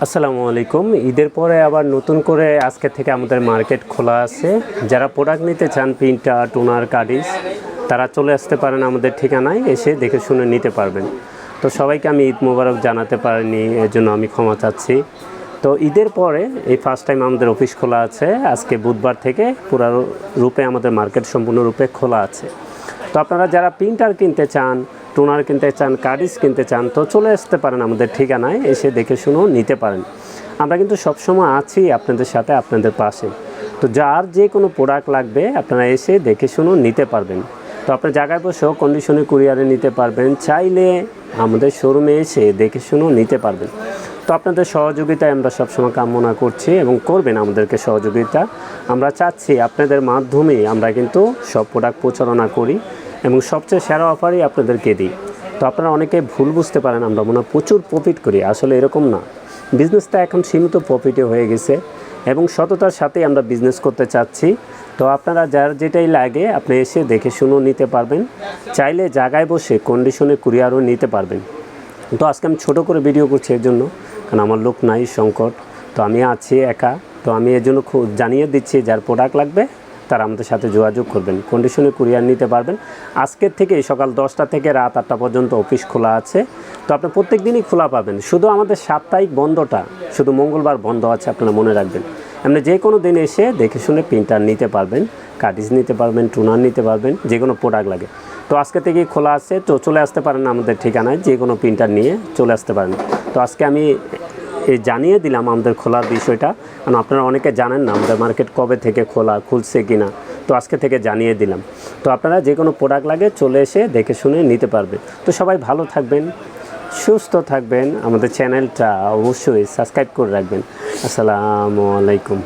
আসসালামু আলাইকুম। ঈদের পরে আবার নতুন করে আজকে থেকে আমাদের মার্কেট খোলা আছে। যারা প্রোডাক্ট নিতে চান প্রিন্টার, টোনার, কার্ডিজ, তারা চলে আসতে পারেন আমাদের ঠিকানায়, এসে দেখে শুনে নিতে পারবেন। তো সবাইকে আমি ঈদ মোবারক জানাতে পারিনি, এর জন্য আমি ক্ষমা চাচ্ছি। তো ঈদের পরে এই ফার্স্ট টাইম আমাদের অফিস খোলা আছে। আজকে বুধবার থেকে পুরো রূপে আমাদের মার্কেট সম্পূর্ণরূপে খোলা আছে। তো আপনারা যারা প্রিন্টার কিনতে চান, টোনার কিনতে চান, কার্ডিজ কিনতে চান, তো চলে আসতে পারেন আমাদের ঠিকানায়, এসে দেখে শুনেও নিতে পারেন। আমরা কিন্তু সবসময় আছি আপনাদের সাথে, আপনাদের পাশে। তো যার যে কোনো প্রোডাক্ট লাগবে আপনারা এসে দেখে শুনেও নিতে পারবেন। তো আপনার জায়গায় বসেও কন্ডিশনে কুরিয়ারে নিতে পারবেন, চাইলে আমাদের শোরুমে এসে দেখে শুনেও নিতে পারবেন। তো আপনাদের সহযোগিতায় আমরা সবসময় কামনা করছি এবং করবেন আমাদেরকে সহযোগিতা। আমরা চাচ্ছি আপনাদের মাধ্যমেই আমরা কিন্তু সব প্রোডাক্ট প্রচারণা করি এবং সবচেয়ে সেরা অফারই আপনাদেরকে দিই। তো আপনারা অনেকে ভুল বুঝতে পারেন আমরা মনে হয় প্রচুর প্রফিট করি, আসলে এরকম না। বিজনেসটা এখন সীমিত প্রফিটে হয়ে গেছে এবং সততার সাথেই আমরা বিজনেস করতে চাচ্ছি। তো আপনারা যার যেটাই লাগে আপনি এসে দেখে শুনেও নিতে পারবেন, চাইলে জায়গায় বসে কন্ডিশনে কুরিয়ারও নিতে পারবেন। তো আজকে আমি ছোটো করে ভিডিও করছি এর জন্য, কারণ আমার লোক নাই, সংকট। তো আমি আছি একা, তো আমি এর জন্য জানিয়ে দিচ্ছি যার প্রোডাক্ট লাগবে তারা আমাদের সাথে যোগাযোগ করবেন, কন্ডিশনে কুরিয়ার নিতে পারবেন। আজকের থেকে সকাল 10টা থেকে রাত 8টা পর্যন্ত অফিস খোলা আছে। তো আপনি প্রত্যেক দিনই খোলা পাবেন, শুধু আমাদের সাপ্তাহিক বন্ধটা শুধু মঙ্গলবার বন্ধ আছে, আপনারা মনে রাখবেন। আপনি যে কোনো দিন এসে দেখে শুনে প্রিন্টার নিতে পারবেন, কার্ডিজ নিতে পারবেন, টুনার নিতে পারবেন, যে কোনো প্রোডাক্ট লাগে। তো আজকে থেকেই খোলা আছে, তো চলে আসতে পারেন আমাদের ঠিকানায়, যে কোনো প্রিন্টার নিয়ে চলে আসতে পারেন। তো আজকে আমি জানিয়ে দিলাম আমাদের খোলার বিষয়টা, কারণ আপনারা অনেকে জানেন না আমাদের মার্কেট কবে থেকে খুলছে কিনা। তো আজকে থেকে জানিয়ে দিলাম। তো আপনারা যে কোনো প্রোডাক্ট লাগে চলে এসে দেখে শুনে নিতে পারবেন। তো সবাই ভালো থাকবেন, সুস্থ থাকবেন, আমাদের চ্যানেলটা অবশ্যই সাবস্ক্রাইব করে রাখবেন। আসসালামু আলাইকুম।